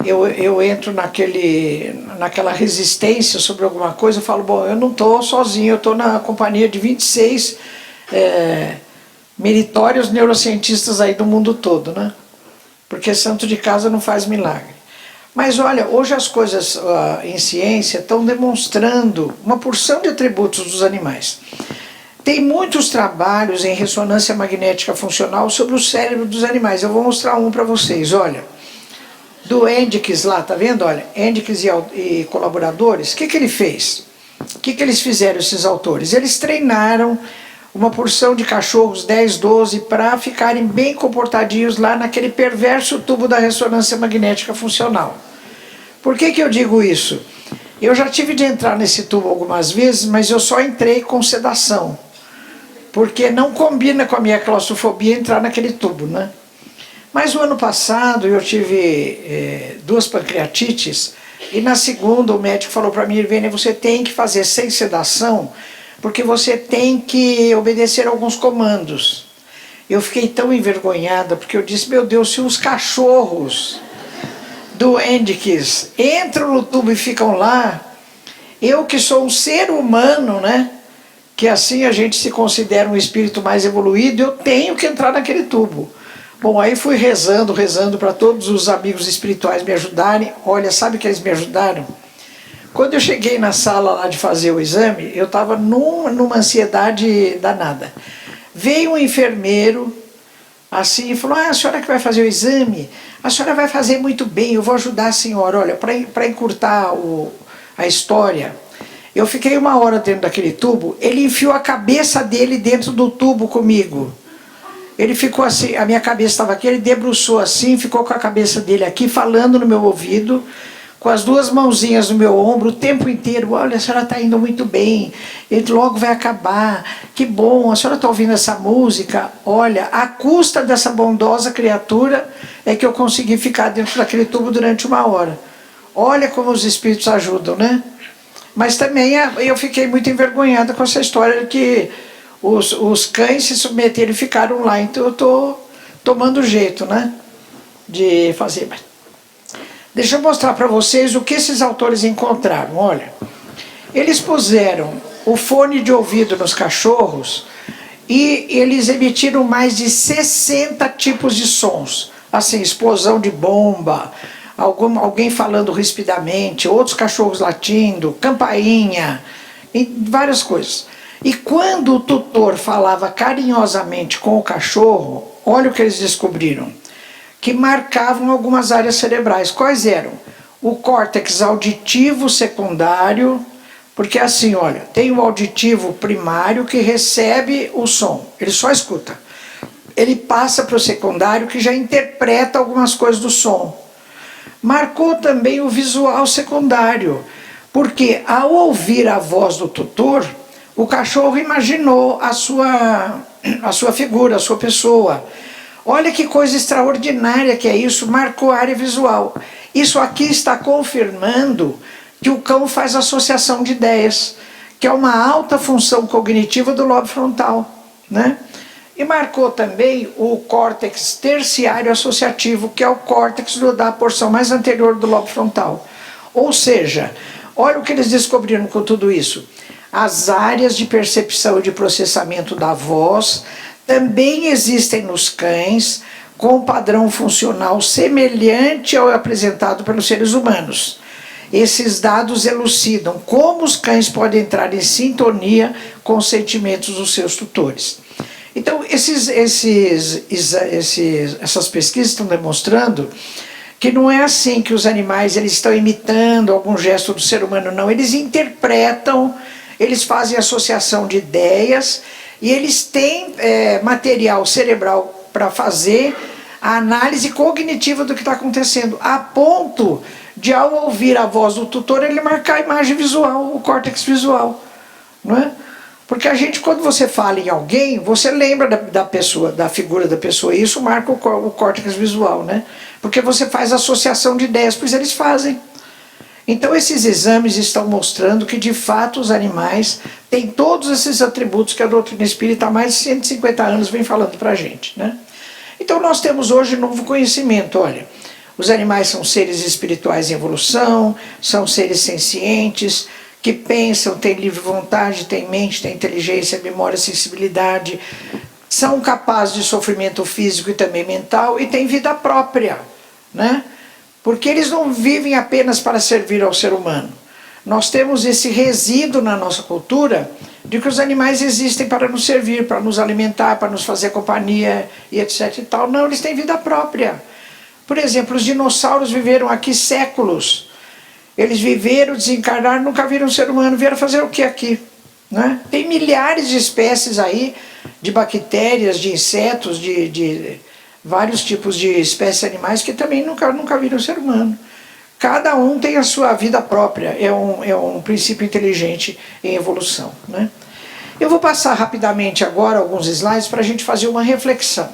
eu entro naquela resistência sobre alguma coisa, eu falo, bom, eu não estou sozinho, eu estou na companhia de 26 meritórios neurocientistas aí do mundo todo, né? Porque santo de casa não faz milagre. Mas olha, hoje as coisas em ciência estão demonstrando uma porção de atributos dos animais. Tem muitos trabalhos em ressonância magnética funcional sobre o cérebro dos animais. Eu vou mostrar um para vocês, olha. Do Hendricks lá, tá vendo? Olha, Hendricks e colaboradores, o que ele fez? O que eles fizeram, esses autores? Eles treinaram uma porção de cachorros, 10, 12, para ficarem bem comportadinhos lá naquele perverso tubo da ressonância magnética funcional. Por que eu digo isso? Eu já tive de entrar nesse tubo algumas vezes, mas eu só entrei com sedação, porque não combina com a minha claustrofobia entrar naquele tubo, né? Mas o ano passado eu tive 2 pancreatites, e na segunda o médico falou para mim: Irvênia, você tem que fazer sem sedação, porque você tem que obedecer alguns comandos. Eu fiquei tão envergonhada, porque eu disse: meu Deus, se os cachorros do Hendricks entram no tubo e ficam lá, eu que sou um ser humano, né? Que assim a gente se considera um espírito mais evoluído, eu tenho que entrar naquele tubo. Bom, aí fui rezando para todos os amigos espirituais me ajudarem. Olha, sabe que eles me ajudaram? Quando eu cheguei na sala lá de fazer o exame, eu estava numa ansiedade danada. Veio um enfermeiro, assim, e falou: a senhora que vai fazer o exame, a senhora vai fazer muito bem, eu vou ajudar a senhora. Olha, para encurtar a história, eu fiquei 1 hora dentro daquele tubo, ele enfiou a cabeça dele dentro do tubo comigo. Ele ficou assim, a minha cabeça estava aqui, ele debruçou assim, ficou com a cabeça dele aqui, falando no meu ouvido, com as 2 mãozinhas no meu ombro, o tempo inteiro: olha, a senhora está indo muito bem, ele logo vai acabar, que bom, a senhora está ouvindo essa música. Olha, a custa dessa bondosa criatura é que eu consegui ficar dentro daquele tubo durante 1 hora. Olha como os espíritos ajudam, né? Mas também eu fiquei muito envergonhada com essa história de que os cães se submeteram e ficaram lá. Então eu estou tomando jeito, né, de fazer. Deixa eu mostrar para vocês o que esses autores encontraram. Olha, eles puseram o fone de ouvido nos cachorros e eles emitiram mais de 60 tipos de sons. Assim, explosão de bomba, alguém falando rispidamente, outros cachorros latindo, campainha, e várias coisas. E quando o tutor falava carinhosamente com o cachorro, olha o que eles descobriram: que marcavam algumas áreas cerebrais. Quais eram? O córtex auditivo secundário, porque assim, olha, tem o auditivo primário que recebe o som, ele só escuta. Ele passa para o secundário que já interpreta algumas coisas do som. Marcou também o visual secundário, porque ao ouvir a voz do tutor, o cachorro imaginou a sua figura, a sua pessoa. Olha que coisa extraordinária que é isso, marcou a área visual. Isso aqui está confirmando que o cão faz associação de ideias, que é uma alta função cognitiva do lobo frontal, né? E marcou também o córtex terciário associativo, que é o córtex da porção mais anterior do lobo frontal. Ou seja, olha o que eles descobriram com tudo isso. As áreas de percepção e de processamento da voz também existem nos cães, com um padrão funcional semelhante ao apresentado pelos seres humanos. Esses dados elucidam como os cães podem entrar em sintonia com os sentimentos dos seus tutores. Então, essas pesquisas estão demonstrando que não é assim que os animais eles estão imitando algum gesto do ser humano, não. Eles interpretam, eles fazem associação de ideias e eles têm material cerebral para fazer a análise cognitiva do que está acontecendo, a ponto de, ao ouvir a voz do tutor, ele marcar a imagem visual, o córtex visual, não é? Porque a gente, quando você fala em alguém, você lembra da pessoa, da figura da pessoa, e isso marca o córtex visual, né? Porque você faz associação de ideias, pois eles fazem. Então esses exames estão mostrando que de fato os animais têm todos esses atributos que a doutrina espírita há mais de 150 anos vem falando para a gente, né? Então nós temos hoje um novo conhecimento. Olha, os animais são seres espirituais em evolução, são seres sencientes, que pensam, têm livre vontade, têm mente, têm inteligência, memória, sensibilidade, são capazes de sofrimento físico e também mental e têm vida própria, né? Porque eles não vivem apenas para servir ao ser humano. Nós temos esse resíduo na nossa cultura de que os animais existem para nos servir, para nos alimentar, para nos fazer companhia e etc e tal. Não, eles têm vida própria. Por exemplo, os dinossauros viveram aqui séculos. Eles viveram, desencarnaram, nunca viram um ser humano, vieram fazer o que aqui? Né? Tem milhares de espécies aí, de bactérias, de insetos, de vários tipos de espécies animais que também nunca viram um ser humano. Cada um tem a sua vida própria, é um princípio inteligente em evolução. Né? Eu vou passar rapidamente agora alguns slides para a gente fazer uma reflexão.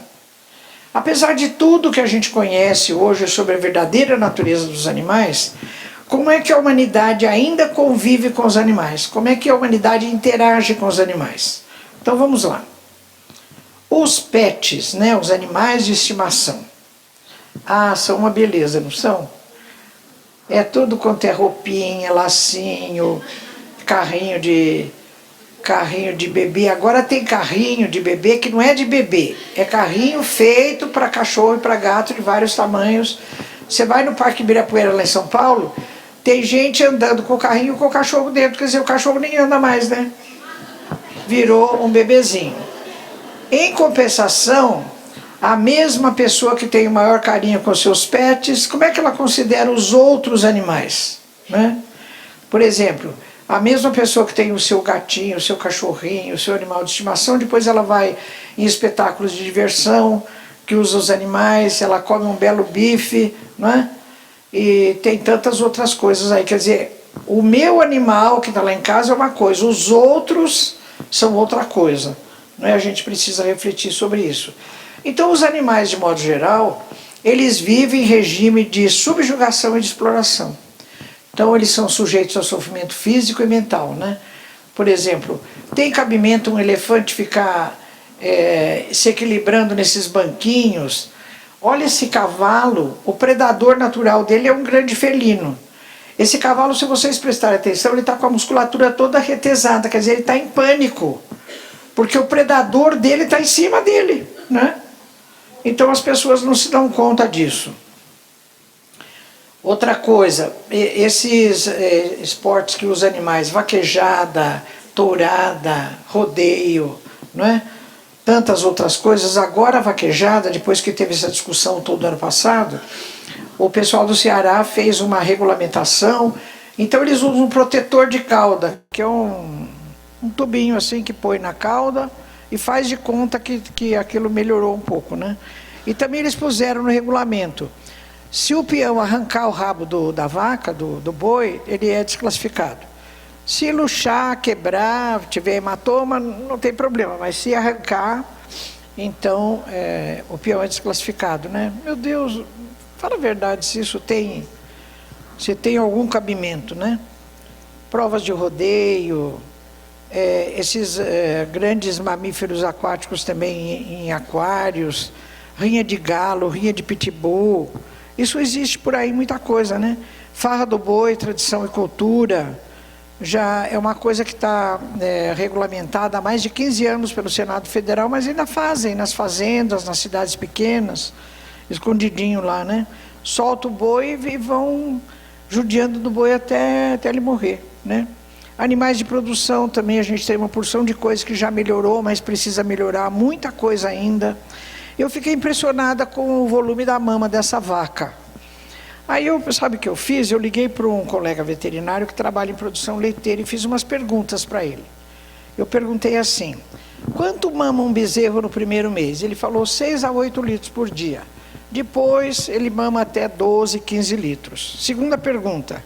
Apesar de tudo que a gente conhece hoje sobre a verdadeira natureza dos animais, como é que a humanidade ainda convive com os animais? Como é que a humanidade interage com os animais? Então vamos lá. Os pets, né, os animais de estimação. Ah, são uma beleza, não são? É tudo quanto é roupinha, lacinho, carrinho de bebê. Agora tem carrinho de bebê que não é de bebê. É carrinho feito para cachorro e para gato de vários tamanhos. Você vai no Parque Ibirapuera lá em São Paulo, tem gente andando com o carrinho com o cachorro dentro. Quer dizer, o cachorro nem anda mais, né? Virou um bebezinho. Em compensação, a mesma pessoa que tem o maior carinho com seus pets, como é que ela considera os outros animais? Né? Por exemplo, a mesma pessoa que tem o seu gatinho, o seu cachorrinho, o seu animal de estimação, depois ela vai em espetáculos de diversão, que usa os animais, ela come um belo bife, não é? E tem tantas outras coisas aí. Quer dizer, o meu animal que está lá em casa é uma coisa, os outros são outra coisa. Não é? A gente precisa refletir sobre isso. Então, os animais, de modo geral, eles vivem em regime de subjugação e de exploração. Então, eles são sujeitos ao sofrimento físico e mental. Né? Por exemplo, tem cabimento um elefante ficar se equilibrando nesses banquinhos? Olha esse cavalo, o predador natural dele é um grande felino. Esse cavalo, se vocês prestarem atenção, ele está com a musculatura toda retesada, quer dizer, ele está em pânico, porque o predador dele está em cima dele, né? Então as pessoas não se dão conta disso. Outra coisa, esses esportes que os animais, vaquejada, tourada, rodeio, não é? Tantas outras coisas. Agora a vaquejada, depois que teve essa discussão todo ano passado, o pessoal do Ceará fez uma regulamentação, então eles usam um protetor de cauda, que é um tubinho assim que põe na cauda e faz de conta que aquilo melhorou um pouco, né? E também eles puseram no regulamento, se o peão arrancar o rabo da vaca, do boi, ele é desclassificado. Se luxar, quebrar, tiver hematoma, não tem problema, mas se arrancar, então o peão é desclassificado, né? Meu Deus, fala a verdade, se tem algum cabimento, né? Provas de rodeio, esses grandes mamíferos aquáticos também em aquários, rinha de galo, rinha de pitbull, isso existe por aí muita coisa, né? Farra do boi, tradição e cultura, já é uma coisa que está regulamentada há mais de 15 anos pelo Senado Federal, mas ainda fazem nas fazendas, nas cidades pequenas, escondidinho lá, né? Solta o boi e vão judiando do boi até ele morrer, né? Animais de produção também, a gente tem uma porção de coisas que já melhorou, mas precisa melhorar muita coisa ainda. Eu fiquei impressionada com o volume da mama dessa vaca. Aí sabe o que eu fiz? Eu liguei para um colega veterinário que trabalha em produção leiteira e fiz umas perguntas para ele. Eu perguntei assim, quanto mama um bezerro no primeiro mês? Ele falou 6 a 8 litros por dia. Depois ele mama até 12, 15 litros. Segunda pergunta,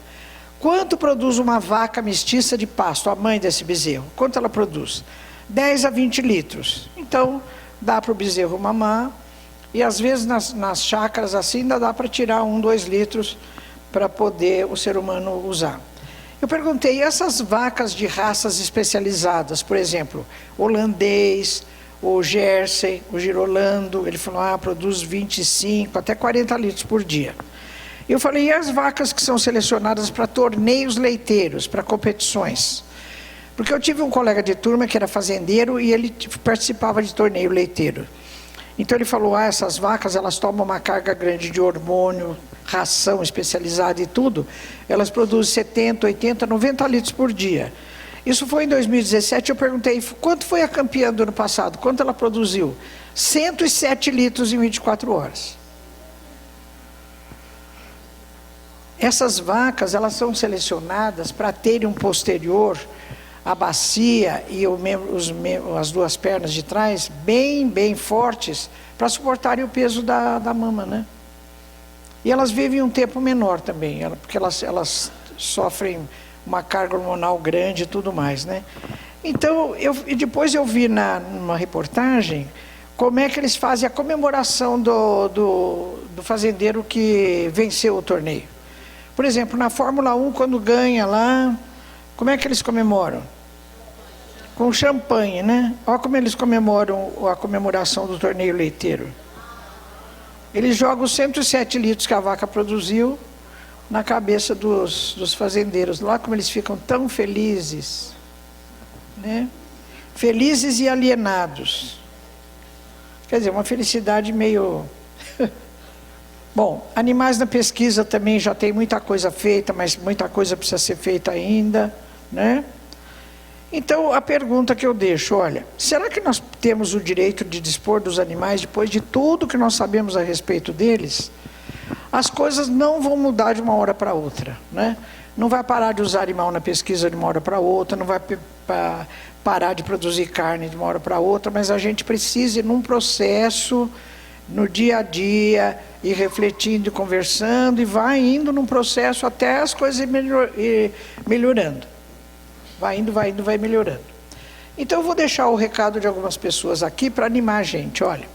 quanto produz uma vaca mestiça de pasto, a mãe desse bezerro? Quanto ela produz? 10 a 20 litros. Então, dá para o bezerro mamar. E às vezes nas chácaras assim ainda dá para tirar 1, 2 litros para poder o ser humano usar. Eu perguntei, e essas vacas de raças especializadas, por exemplo, holandês, o Jersey, o Girolando, ele falou, produz 25 até 40 litros por dia. Eu falei, e as vacas que são selecionadas para torneios leiteiros, para competições? Porque eu tive um colega de turma que era fazendeiro e ele participava de torneio leiteiro. Então ele falou, essas vacas, elas tomam uma carga grande de hormônio, ração especializada e tudo, elas produzem 70, 80, 90 litros por dia. Isso foi em 2017, eu perguntei, quanto foi a campeã do ano passado? Quanto ela produziu? 107 litros em 24 horas. Essas vacas, elas são selecionadas para terem um posterior, a bacia e as duas pernas de trás, bem fortes, para suportarem o peso da mama, né? E elas vivem um tempo menor também, porque elas sofrem uma carga hormonal grande e tudo mais, né? Então, depois eu vi numa reportagem como é que eles fazem a comemoração do fazendeiro que venceu o torneio. Por exemplo, na Fórmula 1, quando ganha lá, como é que eles comemoram? Com champanhe, né? Olha como eles comemoram a comemoração do torneio leiteiro. Eles jogam os 107 litros que a vaca produziu na cabeça dos fazendeiros. Lá como eles ficam tão felizes, né? Felizes e alienados. Quer dizer, uma felicidade meio... Bom, animais na pesquisa também já tem muita coisa feita, mas muita coisa precisa ser feita ainda, né? Então, a pergunta que eu deixo, olha, será que nós temos o direito de dispor dos animais depois de tudo que nós sabemos a respeito deles? As coisas não vão mudar de uma hora para outra, né? Não vai parar de usar animal na pesquisa de uma hora para outra, não vai parar de produzir carne de uma hora para outra, mas a gente precisa ir num processo, no dia a dia, ir refletindo e conversando, e vai indo num processo até as coisas melhorando. Vai indo, vai melhorando. Então eu vou deixar o recado de algumas pessoas aqui para animar a gente. Olha,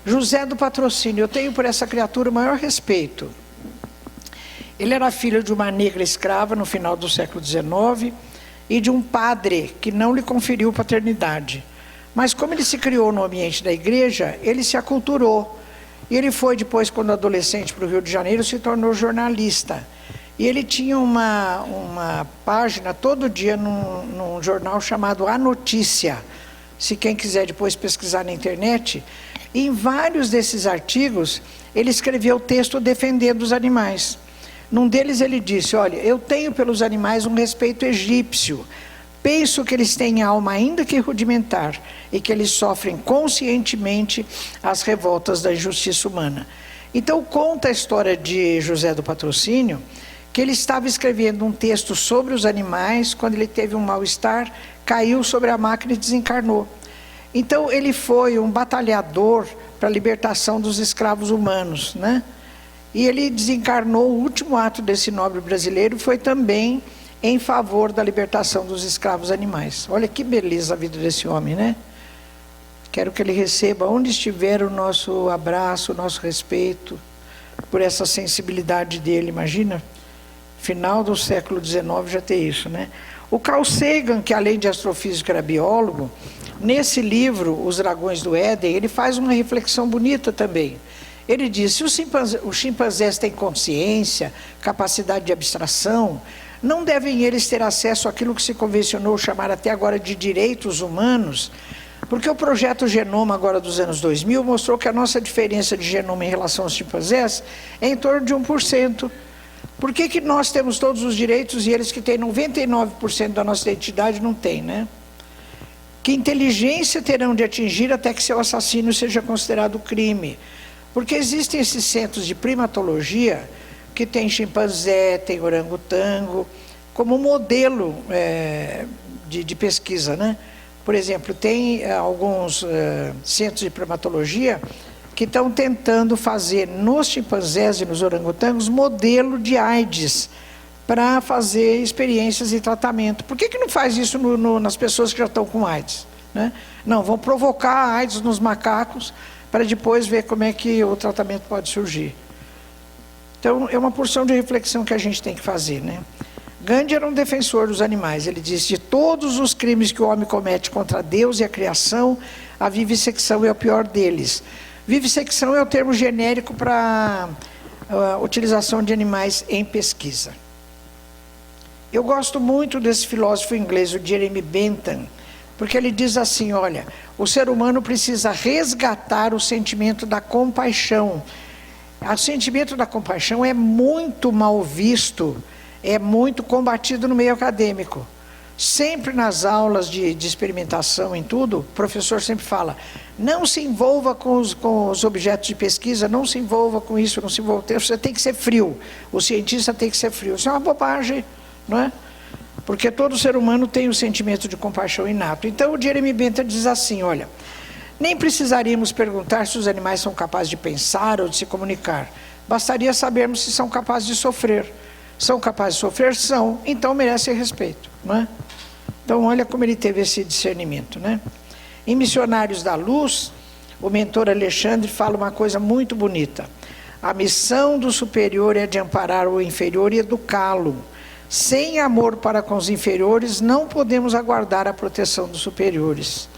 José do Patrocínio, eu tenho por essa criatura o maior respeito. Ele era filho de uma negra escrava no final do século XIX e de um padre que não lhe conferiu paternidade. Mas como ele se criou no ambiente da igreja, ele se aculturou. E ele foi depois, quando adolescente, para o Rio de Janeiro, se tornou jornalista. E ele tinha uma página todo dia num jornal chamado A Notícia. Se quem quiser depois pesquisar na internet. E em vários desses artigos, ele escreveu texto defendendo os animais. Num deles ele disse, olha, eu tenho pelos animais um respeito egípcio. Penso que eles têm alma ainda que rudimentar e que eles sofrem conscientemente as revoltas da injustiça humana. Então conta a história de José do Patrocínio, que ele estava escrevendo um texto sobre os animais, quando ele teve um mal-estar, caiu sobre a máquina e desencarnou. Então ele foi um batalhador para a libertação dos escravos humanos, né? E ele desencarnou, o último ato desse nobre brasileiro foi também em favor da libertação dos escravos animais. Olha que beleza a vida desse homem, né? Quero que ele receba, onde estiver, o nosso abraço, o nosso respeito, por essa sensibilidade dele, imagina? Final do século XIX já ter isso, né? O Carl Sagan, que além de astrofísico era biólogo, nesse livro, Os Dragões do Éden, ele faz uma reflexão bonita também. Ele diz, se os chimpanzés têm consciência, capacidade de abstração, não devem eles ter acesso àquilo que se convencionou chamar até agora de direitos humanos, porque o projeto Genoma agora dos anos 2000 mostrou que a nossa diferença de genoma em relação aos chimpanzés é em torno de 1%. Por que nós temos todos os direitos e eles que têm 99% da nossa identidade não têm, né? Que inteligência terão de atingir até que seu assassínio seja considerado crime? Porque existem esses centros de primatologia que tem chimpanzé, tem orangotango, como modelo de pesquisa, né? Por exemplo, tem alguns centros de primatologia que estão tentando fazer nos chimpanzés e nos orangotangos modelo de AIDS para fazer experiências e tratamento. Por que não faz isso nas pessoas que já estão com AIDS, né? Não, vão provocar a AIDS nos macacos para depois ver como é que o tratamento pode surgir. Então, é uma porção de reflexão que a gente tem que fazer, né? Gandhi era um defensor dos animais. Ele disse, de todos os crimes que o homem comete contra Deus e a criação, a vivissecção é o pior deles. Vivissecção é o termo genérico para a utilização de animais em pesquisa. Eu gosto muito desse filósofo inglês, o Jeremy Bentham, porque ele diz assim, olha, o ser humano precisa resgatar o sentimento da compaixão. O sentimento da compaixão é muito mal visto, é muito combatido no meio acadêmico. Sempre nas aulas de experimentação, em tudo, o professor sempre fala, não se envolva com os objetos de pesquisa, não se envolva com isso, não se envolva, você tem que ser frio, o cientista tem que ser frio. Isso é uma bobagem, não é? Porque todo ser humano tem o sentimento de compaixão inato. Então o Jeremy Bentham diz assim, olha, nem precisaríamos perguntar se os animais são capazes de pensar ou de se comunicar, bastaria sabermos se são capazes de sofrer. São capazes de sofrer? São, então merecem respeito, não é? Então olha como ele teve esse discernimento, né? Em Missionários da Luz, o mentor Alexandre fala uma coisa muito bonita. A missão do superior é de amparar o inferior e educá-lo. Sem amor para com os inferiores, não podemos aguardar a proteção dos superiores.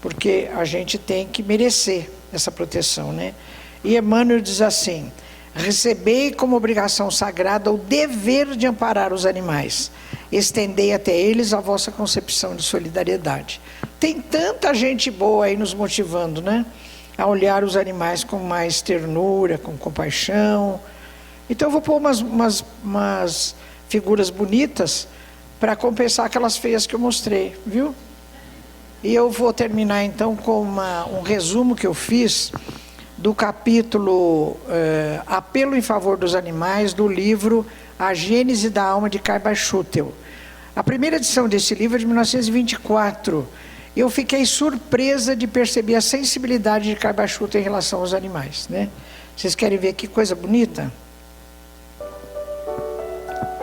Porque a gente tem que merecer essa proteção, né? E Emmanuel diz assim, recebei como obrigação sagrada o dever de amparar os animais. Estendei até eles a vossa concepção de solidariedade. Tem tanta gente boa aí nos motivando, né? A olhar os animais com mais ternura, com compaixão. Então eu vou pôr umas figuras bonitas para compensar aquelas feias que eu mostrei, viu? E eu vou terminar então com um resumo que eu fiz do capítulo Apelo em Favor dos Animais, do livro A Gênese da Alma, de Caiba Schutel. A primeira edição desse livro é de 1924. Eu fiquei surpresa de perceber a sensibilidade de Caiba Schutel em relação aos animais, né? Vocês querem ver que coisa bonita?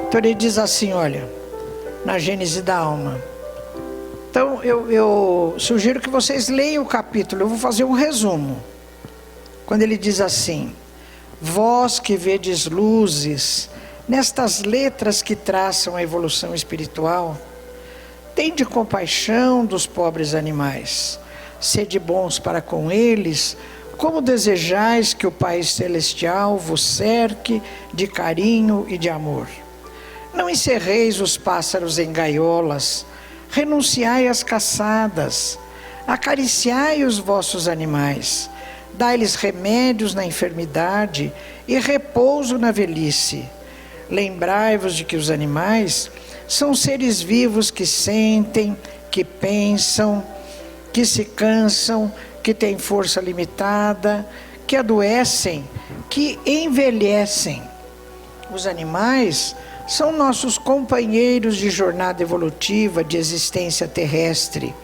Então ele diz assim, olha, na Gênese da Alma. Então eu sugiro que vocês leiam o capítulo, eu vou fazer um resumo. Quando ele diz assim, vós que vedes luzes nestas letras que traçam a evolução espiritual, tende compaixão dos pobres animais, sede bons para com eles, como desejais que o Pai Celestial vos cerque de carinho e de amor. Não encerreis os pássaros em gaiolas, renunciai às caçadas, acariciai os vossos animais, dai-lhes remédios na enfermidade e repouso na velhice. Lembrai-vos de que os animais são seres vivos que sentem, que pensam, que se cansam, que têm força limitada, que adoecem, que envelhecem. Os animais são nossos companheiros de jornada evolutiva, de existência terrestre.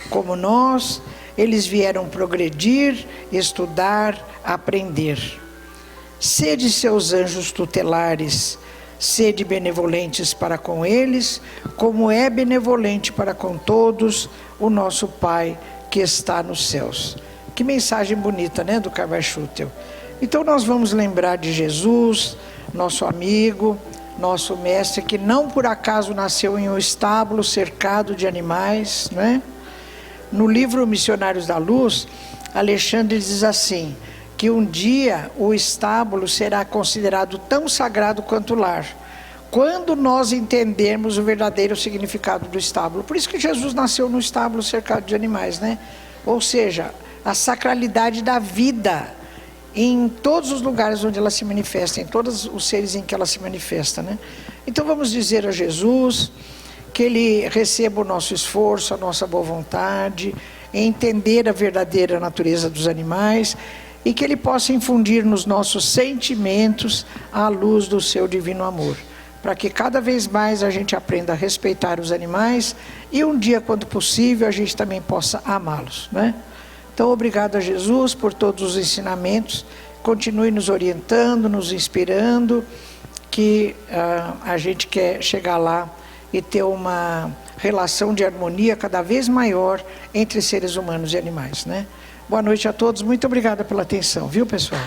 Como nós, eles vieram progredir, estudar, aprender. Sede seus anjos tutelares, sede benevolentes para com eles, como é benevolente para com todos o nosso Pai que está nos céus. Que mensagem bonita, né, do Caiba Schutel. Então nós vamos lembrar de Jesus, nosso amigo, nosso mestre, que não por acaso nasceu em um estábulo cercado de animais, não é? No livro Missionários da Luz, Alexandre diz assim, que um dia o estábulo será considerado tão sagrado quanto o lar, quando nós entendermos o verdadeiro significado do estábulo. Por isso que Jesus nasceu no estábulo cercado de animais, né? Ou seja, a sacralidade da vida em todos os lugares onde ela se manifesta, em todos os seres em que ela se manifesta, né? Então vamos dizer a Jesus que Ele receba o nosso esforço, a nossa boa vontade, em entender a verdadeira natureza dos animais, e que Ele possa infundir nos nossos sentimentos a luz do seu divino amor, para que cada vez mais a gente aprenda a respeitar os animais e um dia, quando possível, a gente também possa amá-los, né? Então, obrigado a Jesus por todos os ensinamentos, continue nos orientando, nos inspirando, que a gente quer chegar lá e ter uma relação de harmonia cada vez maior entre seres humanos e animais, né? Boa noite a todos, muito obrigada pela atenção, viu, pessoal?